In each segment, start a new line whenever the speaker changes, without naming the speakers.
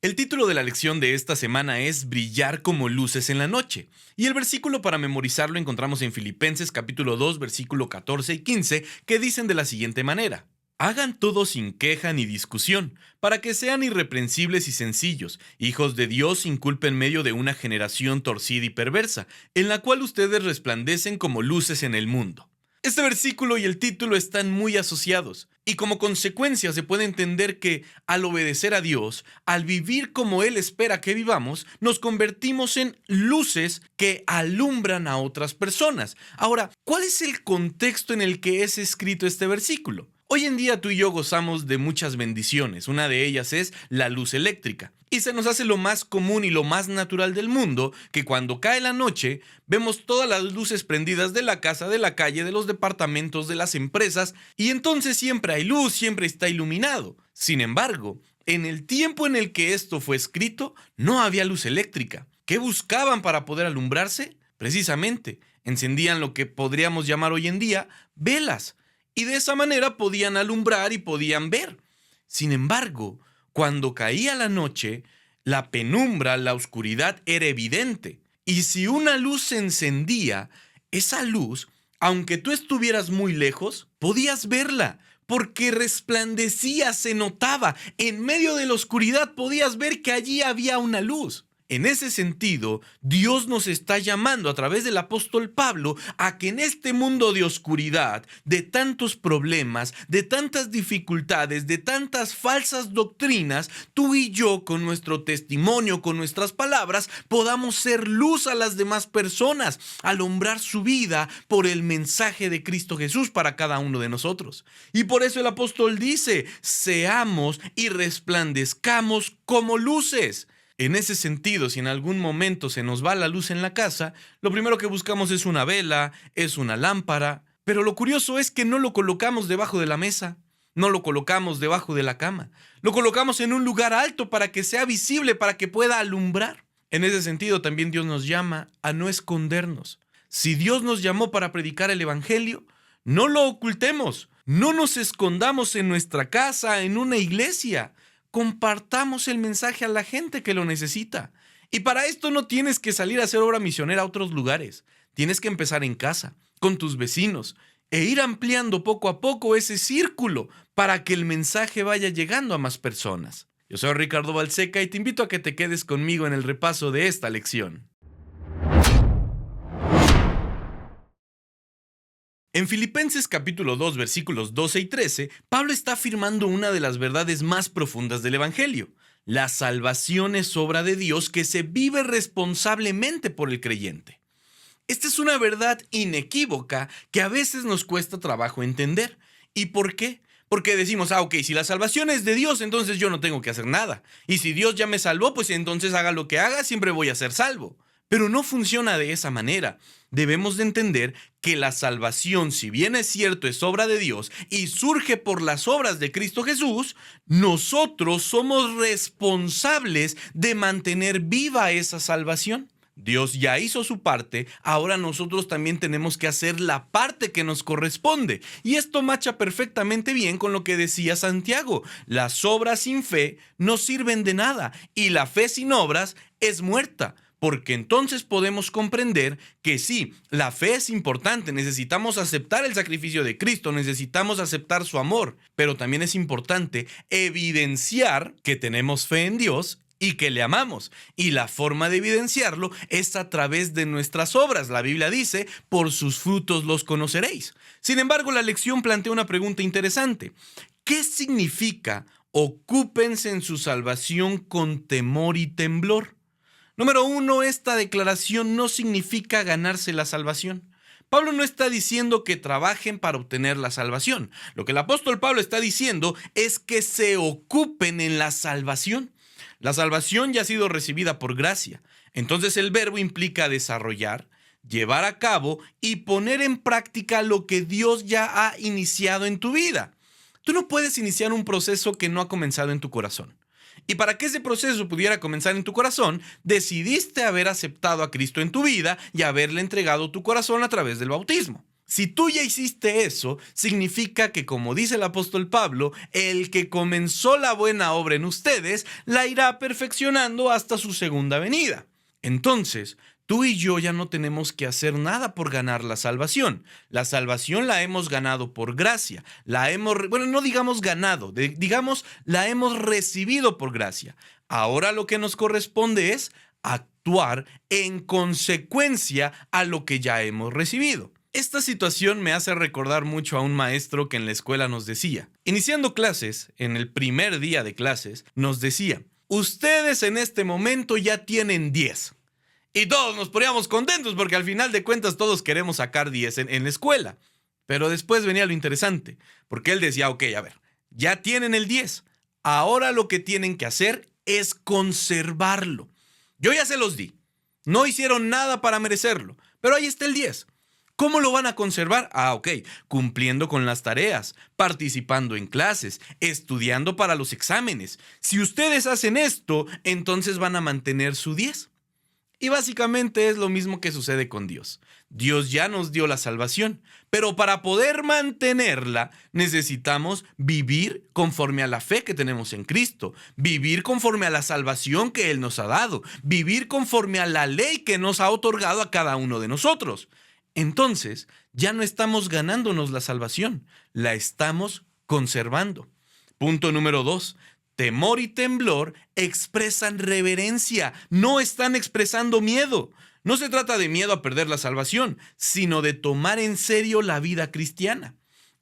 El título de la lección de esta semana es Brillar como luces en la noche, y el versículo para memorizarlo encontramos en Filipenses capítulo 2, versículo 14 y 15, que dicen de la siguiente manera: Hagan todo sin queja ni discusión, para que sean irreprensibles y sencillos, hijos de Dios sin culpa en medio de una generación torcida y perversa, en la cual ustedes resplandecen como luces en el mundo. Este versículo y el título están muy asociados, y como consecuencia se puede entender que, al obedecer a Dios, al vivir como Él espera que vivamos, nos convertimos en luces que alumbran a otras personas. Ahora, ¿cuál es el contexto en el que es escrito este versículo? Hoy en día tú y yo gozamos de muchas bendiciones. Una de ellas es la luz eléctrica. Y se nos hace lo más común y lo más natural del mundo que cuando cae la noche vemos todas las luces prendidas de la casa, de la calle, de los departamentos, de las empresas, y entonces siempre hay luz, siempre está iluminado. Sin embargo, en el tiempo en el que esto fue escrito, no había luz eléctrica. ¿Qué buscaban para poder alumbrarse? Precisamente, encendían lo que podríamos llamar hoy en día velas, y de esa manera podían alumbrar y podían ver. Sin embargo, cuando caía la noche, la penumbra, la oscuridad era evidente. Y si una luz se encendía, esa luz, aunque tú estuvieras muy lejos, podías verla, porque resplandecía, se notaba. En medio de la oscuridad podías ver que allí había una luz. En ese sentido, Dios nos está llamando a través del apóstol Pablo a que en este mundo de oscuridad, de tantos problemas, de tantas dificultades, de tantas falsas doctrinas, tú y yo con nuestro testimonio, con nuestras palabras, podamos ser luz a las demás personas, alumbrar su vida por el mensaje de Cristo Jesús para cada uno de nosotros. Y por eso el apóstol dice: seamos y resplandezcamos como luces. En ese sentido, si en algún momento se nos va la luz en la casa, lo primero que buscamos es una vela, es una lámpara, pero lo curioso es que no lo colocamos debajo de la mesa, no lo colocamos debajo de la cama, lo colocamos en un lugar alto para que sea visible, para que pueda alumbrar. En ese sentido, también Dios nos llama a no escondernos. Si Dios nos llamó para predicar el Evangelio, no lo ocultemos, no nos escondamos en nuestra casa, en una iglesia. Compartamos el mensaje a la gente que lo necesita. Y para esto no tienes que salir a hacer obra misionera a otros lugares. Tienes que empezar en casa, con tus vecinos, e ir ampliando poco a poco ese círculo para que el mensaje vaya llegando a más personas. Yo soy Ricardo Balseca y te invito a que te quedes conmigo en el repaso de esta lección. En Filipenses capítulo 2 versículos 12 y 13, Pablo está afirmando una de las verdades más profundas del Evangelio. La salvación es obra de Dios que se vive responsablemente por el creyente. Esta es una verdad inequívoca que a veces nos cuesta trabajo entender. ¿Y por qué? Porque decimos, ok, si la salvación es de Dios, entonces yo no tengo que hacer nada. Y si Dios ya me salvó, pues entonces haga lo que haga, siempre voy a ser salvo. Pero no funciona de esa manera. Debemos de entender que la salvación, si bien es cierto, es obra de Dios y surge por las obras de Cristo Jesús, nosotros somos responsables de mantener viva esa salvación. Dios ya hizo su parte, ahora nosotros también tenemos que hacer la parte que nos corresponde. Y esto macha perfectamente bien con lo que decía Santiago. Las obras sin fe no sirven de nada y la fe sin obras es muerta. Porque entonces podemos comprender que sí, la fe es importante, necesitamos aceptar el sacrificio de Cristo, necesitamos aceptar su amor, pero también es importante evidenciar que tenemos fe en Dios y que le amamos. Y la forma de evidenciarlo es a través de nuestras obras. La Biblia dice, por sus frutos los conoceréis. Sin embargo, la lección plantea una pregunta interesante. ¿Qué significa ocúpense en su salvación con temor y temblor? Número 1, esta declaración no significa ganarse la salvación. Pablo no está diciendo que trabajen para obtener la salvación. Lo que el apóstol Pablo está diciendo es que se ocupen en la salvación. La salvación ya ha sido recibida por gracia. Entonces el verbo implica desarrollar, llevar a cabo y poner en práctica lo que Dios ya ha iniciado en tu vida. Tú no puedes iniciar un proceso que no ha comenzado en tu corazón. Y para que ese proceso pudiera comenzar en tu corazón, decidiste haber aceptado a Cristo en tu vida y haberle entregado tu corazón a través del bautismo. Si tú ya hiciste eso, significa que, como dice el apóstol Pablo, el que comenzó la buena obra en ustedes, la irá perfeccionando hasta su segunda venida. Entonces, tú y yo ya no tenemos que hacer nada por ganar la salvación. La salvación la hemos ganado por gracia. No digamos ganado, digamos la hemos recibido por gracia. Ahora lo que nos corresponde es actuar en consecuencia a lo que ya hemos recibido. Esta situación me hace recordar mucho a un maestro que en la escuela nos decía, iniciando clases, en el primer día de clases, nos decía, ustedes en este momento ya tienen 10. Y todos nos poníamos contentos porque al final de cuentas todos queremos sacar 10 en la escuela. Pero después venía lo interesante, porque él decía, ok, a ver, ya tienen el 10. Ahora lo que tienen que hacer es conservarlo. Yo ya se los di. No hicieron nada para merecerlo, pero ahí está el 10. ¿Cómo lo van a conservar? Ok, cumpliendo con las tareas, participando en clases, estudiando para los exámenes. Si ustedes hacen esto, entonces van a mantener su 10. Y básicamente es lo mismo que sucede con Dios. Dios ya nos dio la salvación, pero para poder mantenerla necesitamos vivir conforme a la fe que tenemos en Cristo, vivir conforme a la salvación que Él nos ha dado, vivir conforme a la ley que nos ha otorgado a cada uno de nosotros. Entonces, ya no estamos ganándonos la salvación, la estamos conservando. Punto número 2. Temor y temblor expresan reverencia, no están expresando miedo. No se trata de miedo a perder la salvación, sino de tomar en serio la vida cristiana.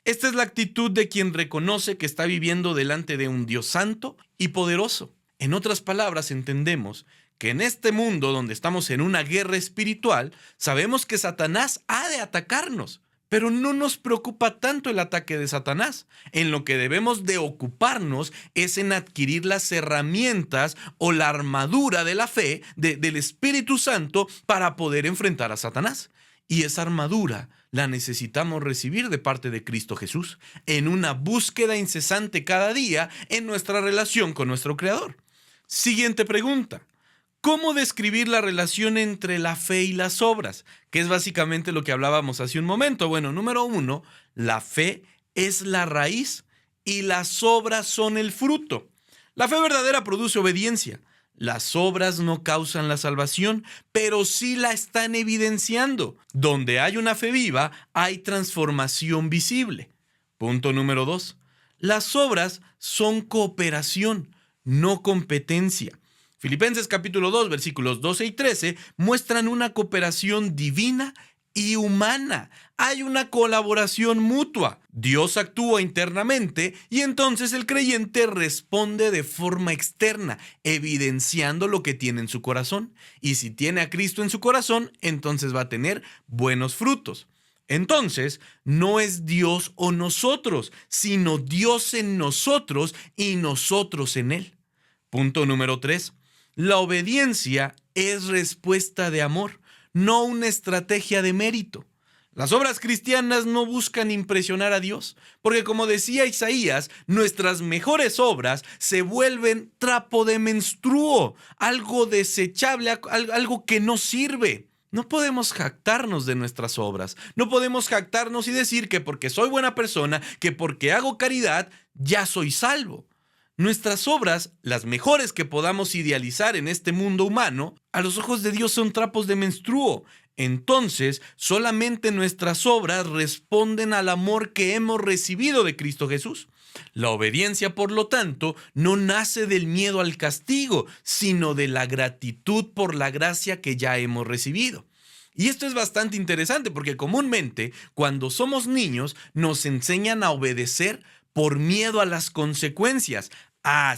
Esta es la actitud de quien reconoce que está viviendo delante de un Dios santo y poderoso. En otras palabras, entendemos que en este mundo donde estamos en una guerra espiritual, sabemos que Satanás ha de atacarnos, pero no nos preocupa tanto el ataque de Satanás. En lo que debemos de ocuparnos es en adquirir las herramientas o la armadura de la fe del Espíritu Santo para poder enfrentar a Satanás. Y esa armadura la necesitamos recibir de parte de Cristo Jesús en una búsqueda incesante cada día en nuestra relación con nuestro Creador. Siguiente pregunta. ¿Cómo describir la relación entre la fe y las obras? Que es básicamente lo que hablábamos hace un momento. Bueno, número 1, la fe es la raíz y las obras son el fruto. La fe verdadera produce obediencia. Las obras no causan la salvación, pero sí la están evidenciando. Donde hay una fe viva, hay transformación visible. Punto número 2. Las obras son cooperación, no competencia. Filipenses capítulo 2, versículos 12 y 13 muestran una cooperación divina y humana. Hay una colaboración mutua. Dios actúa internamente y entonces el creyente responde de forma externa, evidenciando lo que tiene en su corazón. Y si tiene a Cristo en su corazón, entonces va a tener buenos frutos. Entonces, no es Dios o nosotros, sino Dios en nosotros y nosotros en Él. Punto número 3. La obediencia es respuesta de amor, no una estrategia de mérito. Las obras cristianas no buscan impresionar a Dios, porque como decía Isaías, nuestras mejores obras se vuelven trapo de menstruo, algo desechable, algo que no sirve. No podemos jactarnos de nuestras obras, no podemos jactarnos y decir que porque soy buena persona, que porque hago caridad, ya soy salvo. Nuestras obras, las mejores que podamos idealizar en este mundo humano, a los ojos de Dios son trapos de menstruo. Entonces, solamente nuestras obras responden al amor que hemos recibido de Cristo Jesús. La obediencia, por lo tanto, no nace del miedo al castigo, sino de la gratitud por la gracia que ya hemos recibido. Y esto es bastante interesante porque comúnmente, cuando somos niños, nos enseñan a obedecer por miedo a las consecuencias.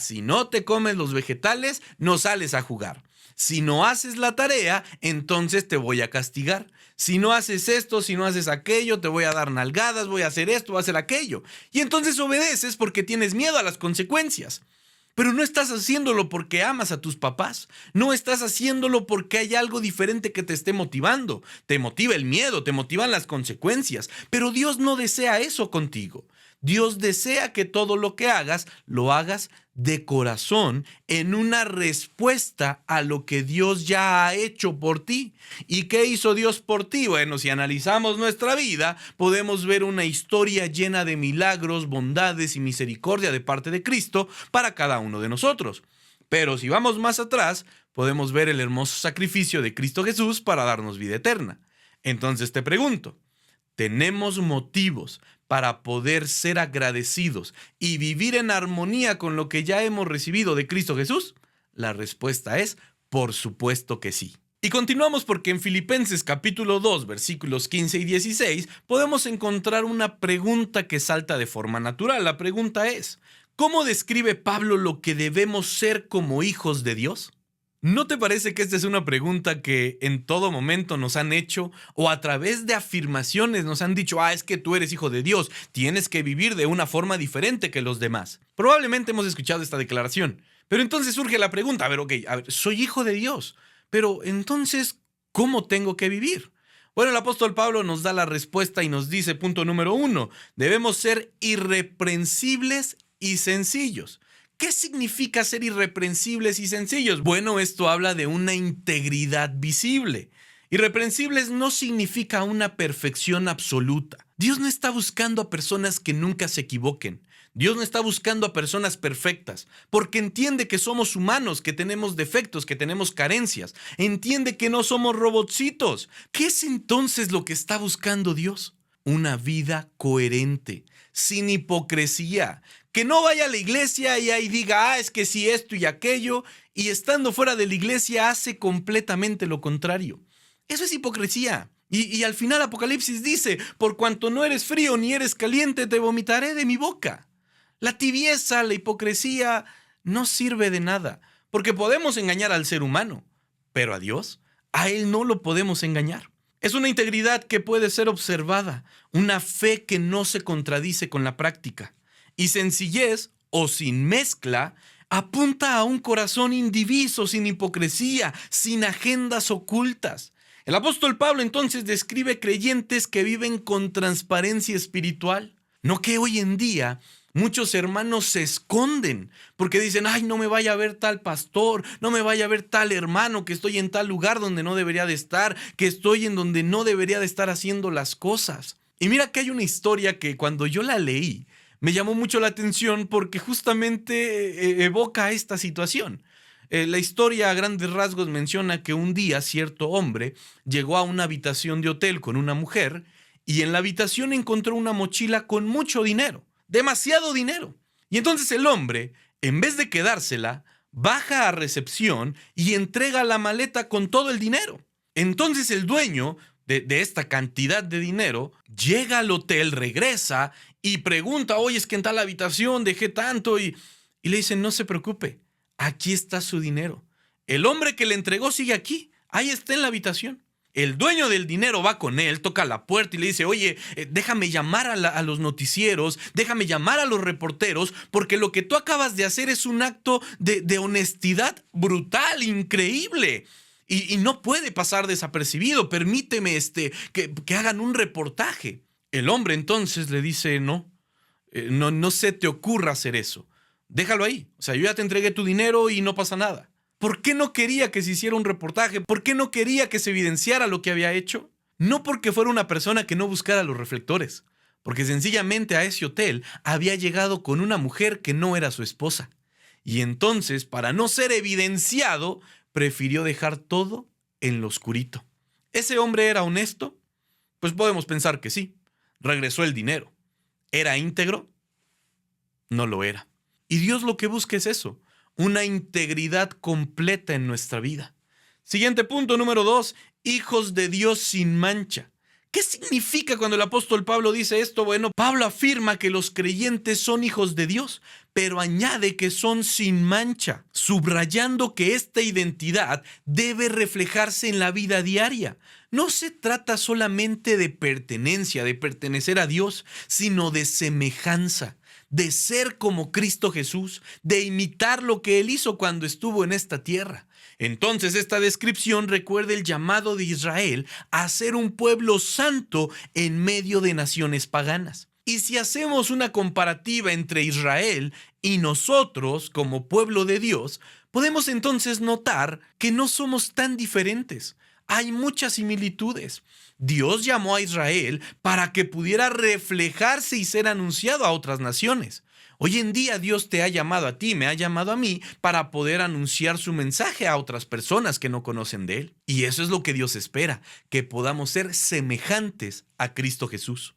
Si no te comes los vegetales, no sales a jugar. Si no haces la tarea, entonces te voy a castigar. Si no haces esto, si no haces aquello, te voy a dar nalgadas, voy a hacer esto, voy a hacer aquello. Y entonces obedeces porque tienes miedo a las consecuencias. Pero no estás haciéndolo porque amas a tus papás. No estás haciéndolo porque hay algo diferente que te esté motivando. Te motiva el miedo, te motivan las consecuencias. Pero Dios no desea eso contigo. Dios desea que todo lo que hagas, lo hagas de corazón, en una respuesta a lo que Dios ya ha hecho por ti. ¿Y qué hizo Dios por ti? Bueno, si analizamos nuestra vida, podemos ver una historia llena de milagros, bondades y misericordia de parte de Cristo para cada uno de nosotros. Pero si vamos más atrás, podemos ver el hermoso sacrificio de Cristo Jesús para darnos vida eterna. Entonces te pregunto, ¿tenemos motivos para poder ser agradecidos y vivir en armonía con lo que ya hemos recibido de Cristo Jesús? La respuesta es, por supuesto que sí. Y continuamos porque en Filipenses capítulo 2, versículos 15 y 16, podemos encontrar una pregunta que salta de forma natural. La pregunta es, ¿cómo describe Pablo lo que debemos ser como hijos de Dios? ¿No te parece que esta es una pregunta que en todo momento nos han hecho o a través de afirmaciones nos han dicho, es que tú eres hijo de Dios, tienes que vivir de una forma diferente que los demás? Probablemente hemos escuchado esta declaración, pero entonces surge la pregunta, a ver, soy hijo de Dios, pero entonces, ¿cómo tengo que vivir? Bueno, el apóstol Pablo nos da la respuesta y nos dice, punto número 1, debemos ser irreprensibles y sencillos. ¿Qué significa ser irreprensibles y sencillos? Bueno, esto habla de una integridad visible. Irreprensibles no significa una perfección absoluta. Dios no está buscando a personas que nunca se equivoquen. Dios no está buscando a personas perfectas, porque entiende que somos humanos, que tenemos defectos, que tenemos carencias. Entiende que no somos robotcitos. ¿Qué es entonces lo que está buscando Dios? Una vida coherente, sin hipocresía. Que no vaya a la iglesia y ahí diga, es que sí esto y aquello, y estando fuera de la iglesia hace completamente lo contrario. Eso es hipocresía. Y al final Apocalipsis dice, por cuanto no eres frío ni eres caliente, te vomitaré de mi boca. La tibieza, la hipocresía, no sirve de nada, porque podemos engañar al ser humano, pero a Dios, a Él no lo podemos engañar. Es una integridad que puede ser observada, una fe que no se contradice con la práctica. Y sencillez, o sin mezcla, apunta a un corazón indiviso, sin hipocresía, sin agendas ocultas. El apóstol Pablo entonces describe creyentes que viven con transparencia espiritual. No que hoy en día muchos hermanos se esconden porque dicen, no me vaya a ver tal pastor, no me vaya a ver tal hermano, que estoy en tal lugar donde no debería de estar, que estoy en donde no debería de estar haciendo las cosas. Y mira que hay una historia que cuando yo la leí, me llamó mucho la atención porque justamente evoca esta situación. La historia a grandes rasgos menciona que un día cierto hombre llegó a una habitación de hotel con una mujer y en la habitación encontró una mochila con mucho dinero, demasiado dinero. Y entonces el hombre, en vez de quedársela, baja a recepción y entrega la maleta con todo el dinero. Entonces el dueño de esta cantidad de dinero llega al hotel, regresa y pregunta, oye, es que en tal habitación dejé tanto y le dicen, no se preocupe, aquí está su dinero. El hombre que le entregó sigue aquí, ahí está en la habitación. El dueño del dinero va con él, toca la puerta y le dice, oye, déjame llamar a los noticieros, déjame llamar a los reporteros, porque lo que tú acabas de hacer es un acto de honestidad brutal, increíble. Y no puede pasar desapercibido, permíteme que hagan un reportaje. El hombre entonces le dice, no se te ocurra hacer eso. Déjalo ahí. O sea, yo ya te entregué tu dinero y no pasa nada. ¿Por qué no quería que se hiciera un reportaje? ¿Por qué no quería que se evidenciara lo que había hecho? No porque fuera una persona que no buscara los reflectores, porque sencillamente a ese hotel había llegado con una mujer que no era su esposa. Y entonces, para no ser evidenciado, prefirió dejar todo en lo oscurito. ¿Ese hombre era honesto? Pues podemos pensar que sí. Regresó el dinero. ¿Era íntegro? No lo era. Y Dios lo que busca es eso, una integridad completa en nuestra vida. Siguiente punto, número 2, hijos de Dios sin mancha. ¿Qué significa cuando el apóstol Pablo dice esto? Bueno, Pablo afirma que los creyentes son hijos de Dios, pero añade que son sin mancha, subrayando que esta identidad debe reflejarse en la vida diaria. No se trata solamente de pertenencia, de pertenecer a Dios, sino de semejanza, de ser como Cristo Jesús, de imitar lo que Él hizo cuando estuvo en esta tierra. Entonces esta descripción recuerda el llamado de Israel a ser un pueblo santo en medio de naciones paganas. Y si hacemos una comparativa entre Israel y nosotros como pueblo de Dios, podemos entonces notar que no somos tan diferentes. Hay muchas similitudes. Dios llamó a Israel para que pudiera reflejarse y ser anunciado a otras naciones. Hoy en día Dios te ha llamado a ti, me ha llamado a mí, para poder anunciar su mensaje a otras personas que no conocen de Él. Y eso es lo que Dios espera, que podamos ser semejantes a Cristo Jesús.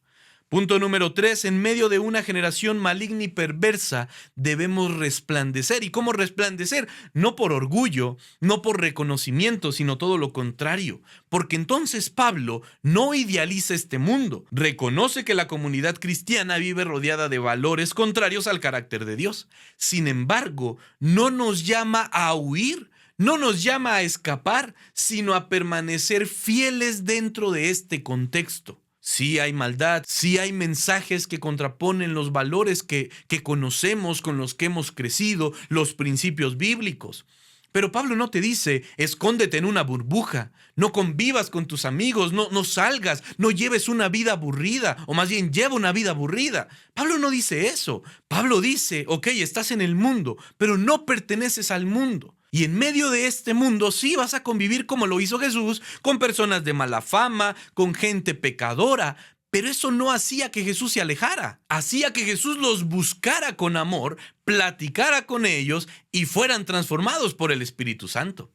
Punto número 3. En medio de una generación maligna y perversa, debemos resplandecer. ¿Y cómo resplandecer? No por orgullo, no por reconocimiento, sino todo lo contrario. Porque entonces Pablo no idealiza este mundo. Reconoce que la comunidad cristiana vive rodeada de valores contrarios al carácter de Dios. Sin embargo, no nos llama a huir, no nos llama a escapar, sino a permanecer fieles dentro de este contexto. Sí hay maldad, sí hay mensajes que contraponen los valores que conocemos, con los que hemos crecido, los principios bíblicos. Pero Pablo no te dice, escóndete en una burbuja, no convivas con tus amigos, no salgas, no lleves una vida aburrida, o más bien lleva una vida aburrida. Pablo no dice eso. Pablo dice, ok, estás en el mundo, pero no perteneces al mundo. Y en medio de este mundo sí vas a convivir como lo hizo Jesús, con personas de mala fama, con gente pecadora, pero eso no hacía que Jesús se alejara. Hacía que Jesús los buscara con amor, platicara con ellos y fueran transformados por el Espíritu Santo.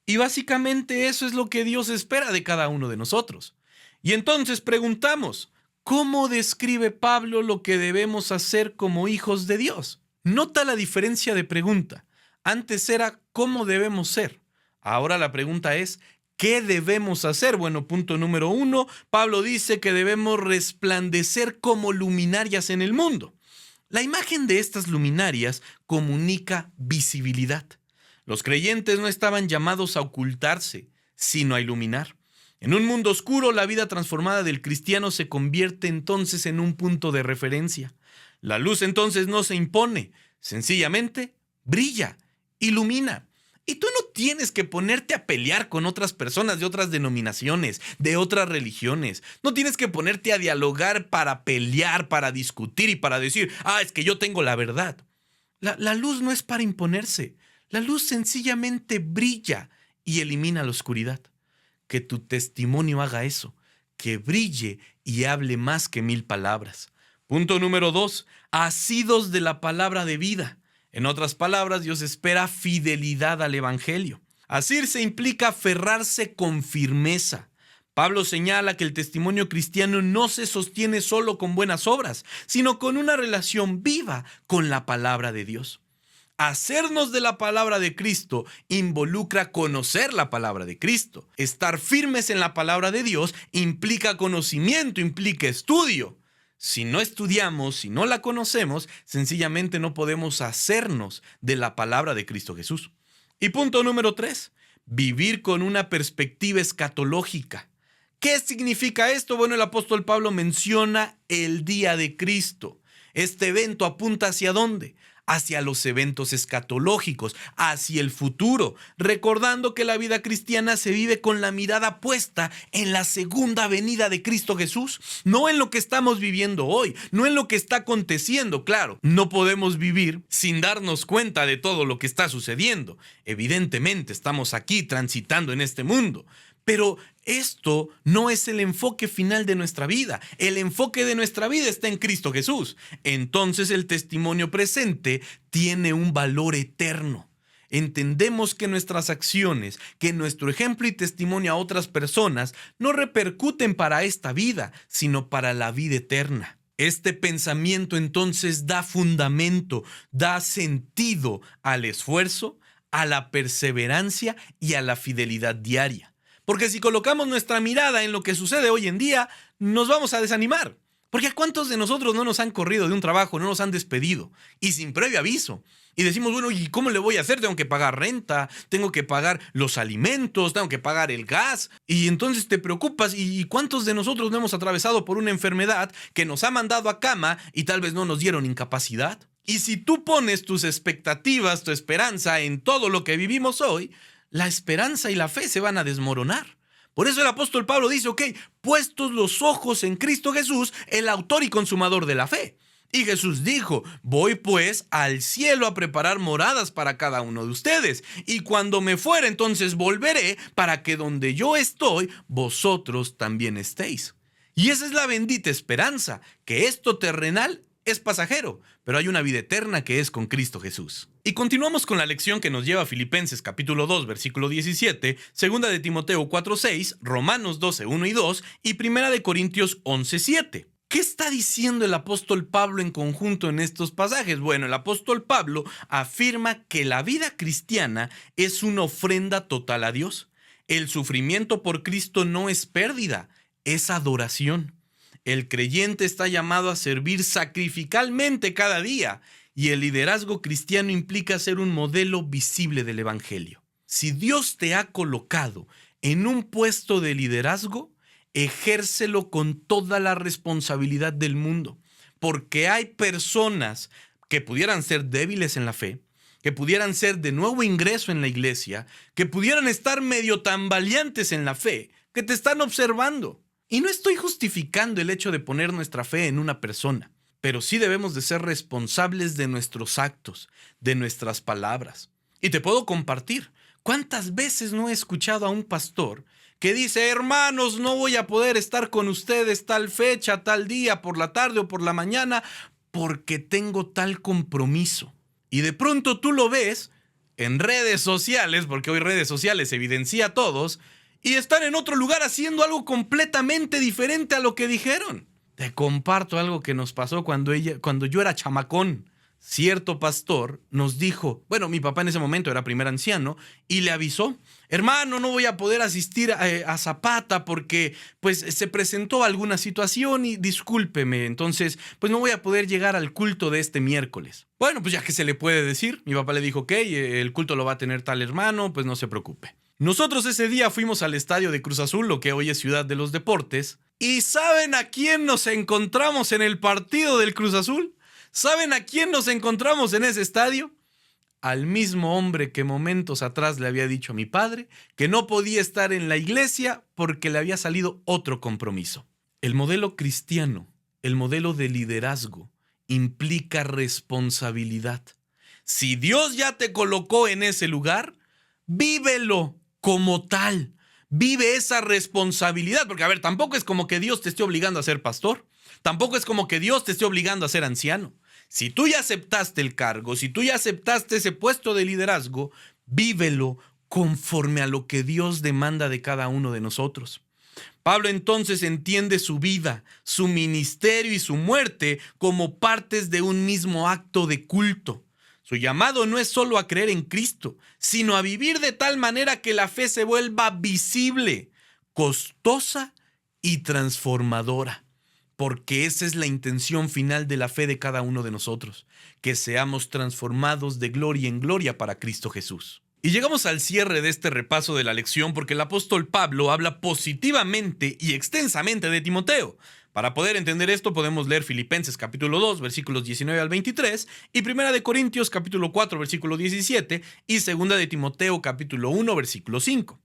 Y básicamente eso es lo que Dios espera de cada uno de nosotros. Y entonces preguntamos, ¿cómo describe Pablo lo que debemos hacer como hijos de Dios? Nota la diferencia de pregunta. Antes era ¿cómo debemos ser? Ahora la pregunta es ¿qué debemos hacer? Bueno, punto número 1, Pablo dice que debemos resplandecer como luminarias en el mundo. La imagen de estas luminarias comunica visibilidad. Los creyentes no estaban llamados a ocultarse, sino a iluminar. En un mundo oscuro, la vida transformada del cristiano se convierte entonces en un punto de referencia. La luz entonces no se impone, sencillamente brilla. Ilumina. Y tú no tienes que ponerte a pelear con otras personas de otras denominaciones, de otras religiones. No tienes que ponerte a dialogar para pelear, para discutir y para decir, es que yo tengo la verdad. La luz no es para imponerse. La luz sencillamente brilla y elimina la oscuridad. Que tu testimonio haga eso, que brille y hable más que 1000 palabras. Punto número 2, asidos de la palabra de vida. En otras palabras, Dios espera fidelidad al Evangelio. Asirse implica aferrarse con firmeza. Pablo señala que el testimonio cristiano no se sostiene solo con buenas obras, sino con una relación viva con la palabra de Dios. Hacernos de la palabra de Cristo involucra conocer la palabra de Cristo. Estar firmes en la palabra de Dios implica conocimiento, implica estudio. Si no estudiamos, si no la conocemos, sencillamente no podemos hacernos de la palabra de Cristo Jesús. Y punto número 3, vivir con una perspectiva escatológica. ¿Qué significa esto? Bueno, el apóstol Pablo menciona el día de Cristo. Este evento apunta ¿hacia dónde? Hacia los eventos escatológicos, hacia el futuro, recordando que la vida cristiana se vive con la mirada puesta en la segunda venida de Cristo Jesús, no en lo que estamos viviendo hoy, no en lo que está aconteciendo. Claro, no podemos vivir sin darnos cuenta de todo lo que está sucediendo. Evidentemente estamos aquí transitando en este mundo, pero esto no es el enfoque final de nuestra vida. El enfoque de nuestra vida está en Cristo Jesús. Entonces el testimonio presente tiene un valor eterno. Entendemos que nuestras acciones, que nuestro ejemplo y testimonio a otras personas no repercuten para esta vida, sino para la vida eterna. Este pensamiento entonces da fundamento, da sentido al esfuerzo, a la perseverancia y a la fidelidad diaria. Porque si colocamos nuestra mirada en lo que sucede hoy en día, nos vamos a desanimar. Porque ¿a cuántos de nosotros no nos han corrido de un trabajo, no nos han despedido? Y sin previo aviso. Y decimos, bueno, ¿y cómo le voy a hacer? Tengo que pagar renta, tengo que pagar los alimentos, tengo que pagar el gas. Y entonces te preocupas. ¿Y cuántos de nosotros no hemos atravesado por una enfermedad que nos ha mandado a cama y tal vez no nos dieron incapacidad? Y si tú pones tus expectativas, tu esperanza en todo lo que vivimos hoy, la esperanza y la fe se van a desmoronar. Por eso el apóstol Pablo dice, puestos los ojos en Cristo Jesús, el autor y consumador de la fe. Y Jesús dijo, voy pues al cielo a preparar moradas para cada uno de ustedes. Y cuando me fuere, entonces volveré para que donde yo estoy, vosotros también estéis. Y esa es la bendita esperanza, que esto terrenal es pasajero, pero hay una vida eterna que es con Cristo Jesús. Y continuamos con la lección que nos lleva a Filipenses capítulo 2, versículo 17, 2 de Timoteo 4, 6, Romanos 12, 1 y 2 y 1 de Corintios 11, 7. ¿Qué está diciendo el apóstol Pablo en conjunto en estos pasajes? Bueno, el apóstol Pablo afirma que la vida cristiana es una ofrenda total a Dios. El sufrimiento por Cristo no es pérdida, es adoración. El creyente está llamado a servir sacrificalmente cada día y el liderazgo cristiano implica ser un modelo visible del evangelio. Si Dios te ha colocado en un puesto de liderazgo, ejércelo con toda la responsabilidad del mundo, porque hay personas que pudieran ser débiles en la fe, que pudieran ser de nuevo ingreso en la iglesia, que pudieran estar medio tambaleantes en la fe, que te están observando. Y no estoy justificando el hecho de poner nuestra fe en una persona, pero sí debemos de ser responsables de nuestros actos, de nuestras palabras. Y te puedo compartir, ¿cuántas veces no he escuchado a un pastor que dice, hermanos, no voy a poder estar con ustedes tal fecha, tal día, por la tarde o por la mañana, porque tengo tal compromiso? Y de pronto tú lo ves en redes sociales, porque hoy redes sociales evidencia a todos, y están en otro lugar haciendo algo completamente diferente a lo que dijeron. Te comparto algo que nos pasó cuando yo era chamacón. Cierto pastor nos dijo, mi papá en ese momento era primer anciano, y le avisó, hermano, no voy a poder asistir a Zapata porque se presentó alguna situación y discúlpeme, entonces no voy a poder llegar al culto de este miércoles. Ya que se le puede decir, mi papá le dijo, el culto lo va a tener tal hermano, no se preocupe. Nosotros ese día fuimos al estadio de Cruz Azul, lo que hoy es Ciudad de los Deportes, y ¿saben a quién nos encontramos en el partido del Cruz Azul? ¿Saben a quién nos encontramos en ese estadio? Al mismo hombre que momentos atrás le había dicho a mi padre que no podía estar en la iglesia porque le había salido otro compromiso. El modelo cristiano, el modelo de liderazgo, implica responsabilidad. Si Dios ya te colocó en ese lugar, vívelo como tal. Vive esa responsabilidad, porque tampoco es como que Dios te esté obligando a ser pastor. Tampoco es como que Dios te esté obligando a ser anciano. Si tú ya aceptaste el cargo, si tú ya aceptaste ese puesto de liderazgo, vívelo conforme a lo que Dios demanda de cada uno de nosotros. Pablo entonces entiende su vida, su ministerio y su muerte como partes de un mismo acto de culto. Su llamado no es solo a creer en Cristo, sino a vivir de tal manera que la fe se vuelva visible, costosa y transformadora. Porque esa es la intención final de la fe de cada uno de nosotros, que seamos transformados de gloria en gloria para Cristo Jesús. Y llegamos al cierre de este repaso de la lección porque el apóstol Pablo habla positivamente y extensamente de Timoteo. Para poder entender esto podemos leer Filipenses capítulo 2, versículos 19 al 23 y 1 de Corintios capítulo 4, versículo 17 y 2 de Timoteo capítulo 1, versículo 5.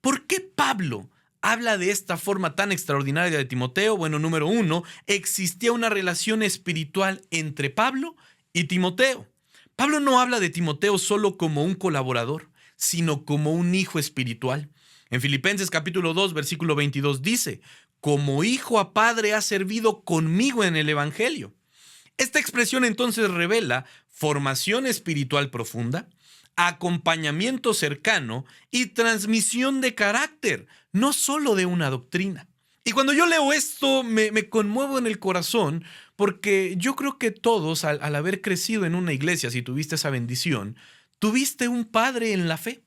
¿Por qué Pablo habla de esta forma tan extraordinaria de Timoteo? Número 1, existía una relación espiritual entre Pablo y Timoteo. Pablo no habla de Timoteo solo como un colaborador, sino como un hijo espiritual. En Filipenses capítulo 2, versículo 22 dice, como hijo a padre ha servido conmigo en el evangelio. Esta expresión entonces revela formación espiritual profunda, acompañamiento cercano y transmisión de carácter, no solo de una doctrina. Y cuando yo leo esto me conmuevo en el corazón porque yo creo que todos al haber crecido en una iglesia, si tuviste esa bendición, tuviste un padre en la fe.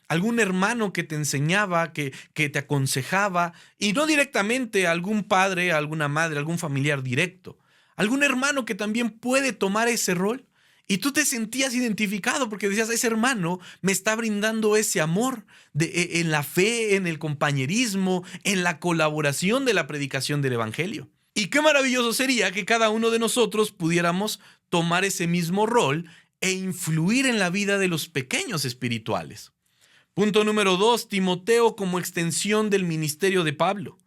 Algún hermano que te enseñaba, que te aconsejaba, y no directamente algún padre, alguna madre, algún familiar directo. Algún hermano que también puede tomar ese rol. Y tú te sentías identificado porque decías, ese hermano me está brindando ese amor en la fe, en el compañerismo, en la colaboración de la predicación del evangelio. Y qué maravilloso sería que cada uno de nosotros pudiéramos tomar ese mismo rol e influir en la vida de los pequeños espirituales. Punto número 2, Timoteo como extensión del ministerio de Pablo.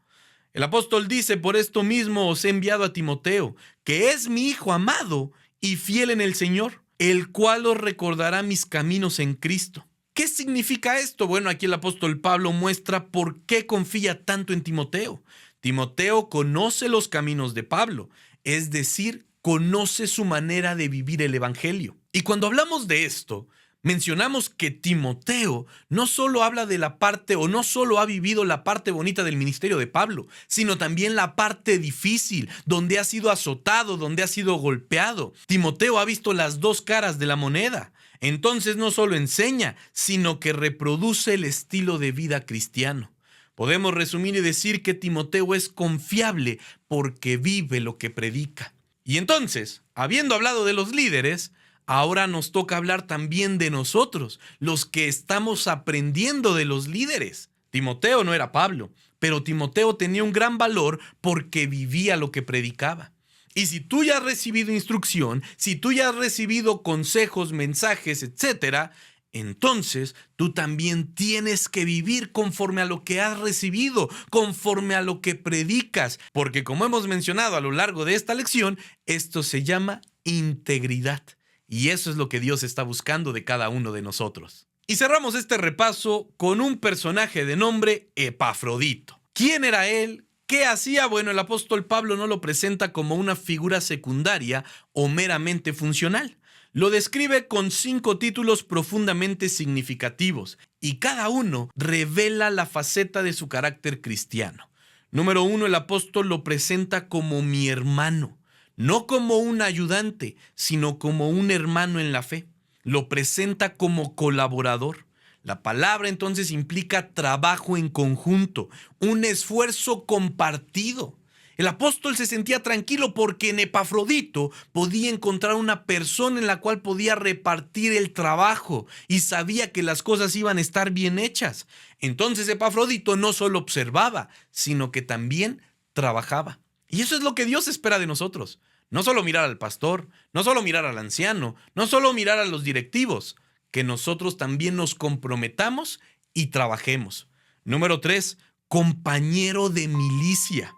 El apóstol dice: por esto mismo os he enviado a Timoteo, que es mi hijo amado y fiel en el Señor, el cual os recordará mis caminos en Cristo. ¿Qué significa esto? Bueno, aquí el apóstol Pablo muestra por qué confía tanto en Timoteo. Timoteo conoce los caminos de Pablo, es decir, conoce su manera de vivir el evangelio. Y cuando hablamos de esto, mencionamos que Timoteo no solo habla de la parte o no solo ha vivido la parte bonita del ministerio de Pablo, sino también la parte difícil, donde ha sido azotado, donde ha sido golpeado. Timoteo ha visto las dos caras de la moneda. Entonces no solo enseña, sino que reproduce el estilo de vida cristiano. Podemos resumir y decir que Timoteo es confiable porque vive lo que predica. Y entonces, habiendo hablado de los líderes, ahora nos toca hablar también de nosotros, los que estamos aprendiendo de los líderes. Timoteo no era Pablo, pero Timoteo tenía un gran valor porque vivía lo que predicaba. Y si tú ya has recibido instrucción, si tú ya has recibido consejos, mensajes, etc., entonces tú también tienes que vivir conforme a lo que has recibido, conforme a lo que predicas, porque como hemos mencionado a lo largo de esta lección, esto se llama integridad. Y eso es lo que Dios está buscando de cada uno de nosotros. Y cerramos este repaso con un personaje de nombre Epafrodito. ¿Quién era él? ¿Qué hacía? Bueno, el apóstol Pablo no lo presenta como una figura secundaria o meramente funcional. Lo describe con 5 títulos profundamente significativos y cada uno revela la faceta de su carácter cristiano. Número 1, el apóstol lo presenta como mi hermano. No como un ayudante, sino como un hermano en la fe. Lo presenta como colaborador. La palabra entonces implica trabajo en conjunto, un esfuerzo compartido. El apóstol se sentía tranquilo porque en Epafrodito podía encontrar una persona en la cual podía repartir el trabajo y sabía que las cosas iban a estar bien hechas. Entonces Epafrodito no solo observaba, sino que también trabajaba. Y eso es lo que Dios espera de nosotros. No solo mirar al pastor, no solo mirar al anciano, no solo mirar a los directivos, que nosotros también nos comprometamos y trabajemos. Número 3, compañero de milicia.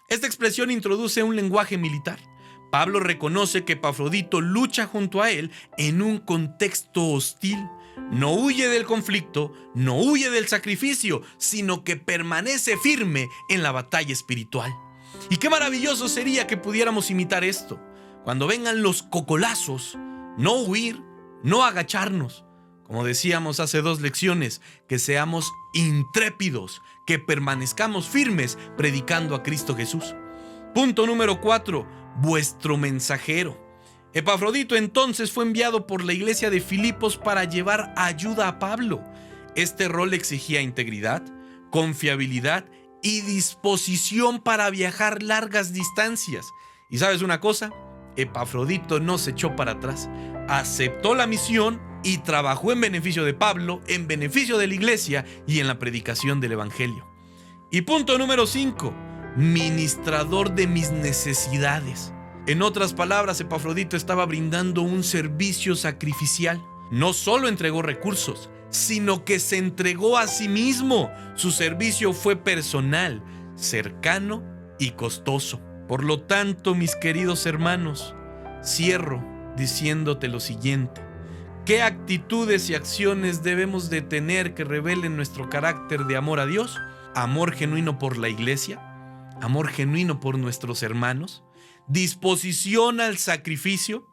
Esta expresión introduce un lenguaje militar. Pablo reconoce que Epafrodito lucha junto a él en un contexto hostil. No huye del conflicto, no huye del sacrificio, sino que permanece firme en la batalla espiritual. Y qué maravilloso sería que pudiéramos imitar esto. Cuando vengan los cocolazos, no huir, no agacharnos. Como decíamos hace 2 lecciones, que seamos intrépidos, que permanezcamos firmes predicando a Cristo Jesús. Punto número 4, vuestro mensajero. Epafrodito entonces fue enviado por la iglesia de Filipos para llevar ayuda a Pablo. Este rol exigía integridad, confiabilidad y disposición para viajar largas distancias. ¿Y sabes una cosa? Epafrodito no se echó para atrás. Aceptó la misión y trabajó en beneficio de Pablo, en beneficio de la iglesia y en la predicación del evangelio. Y punto número 5, ministrador de mis necesidades. En otras palabras, Epafrodito estaba brindando un servicio sacrificial. No solo entregó recursos, sino que se entregó a sí mismo. Su servicio fue personal, cercano y costoso. Por lo tanto, mis queridos hermanos, cierro diciéndote lo siguiente. ¿Qué actitudes y acciones debemos de tener que revelen nuestro carácter de amor a Dios? Amor genuino por la iglesia, amor genuino por nuestros hermanos, disposición al sacrificio,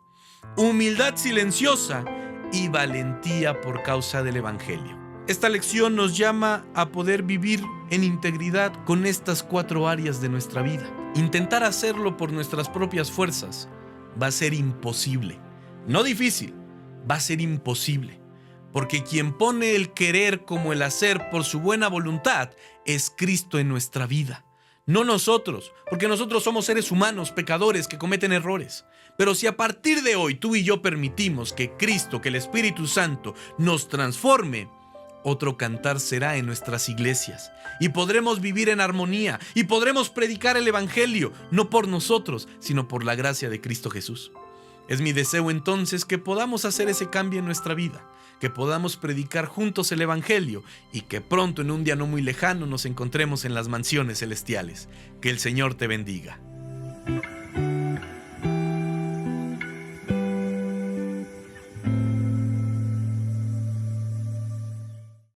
humildad silenciosa y valentía por causa del evangelio. Esta lección nos llama a poder vivir en integridad con estas 4 áreas de nuestra vida. Intentar hacerlo por nuestras propias fuerzas va a ser imposible. No difícil, va a ser imposible. Porque quien pone el querer como el hacer por su buena voluntad es Cristo en nuestra vida. No nosotros, porque nosotros somos seres humanos, pecadores que cometen errores. Pero si a partir de hoy tú y yo permitimos que Cristo, que el Espíritu Santo nos transforme, otro cantar será en nuestras iglesias. Y podremos vivir en armonía y podremos predicar el evangelio, no por nosotros, sino por la gracia de Cristo Jesús. Es mi deseo entonces que podamos hacer ese cambio en nuestra vida, que podamos predicar juntos el Evangelio y que pronto en un día no muy lejano nos encontremos en las mansiones celestiales. Que el Señor te bendiga.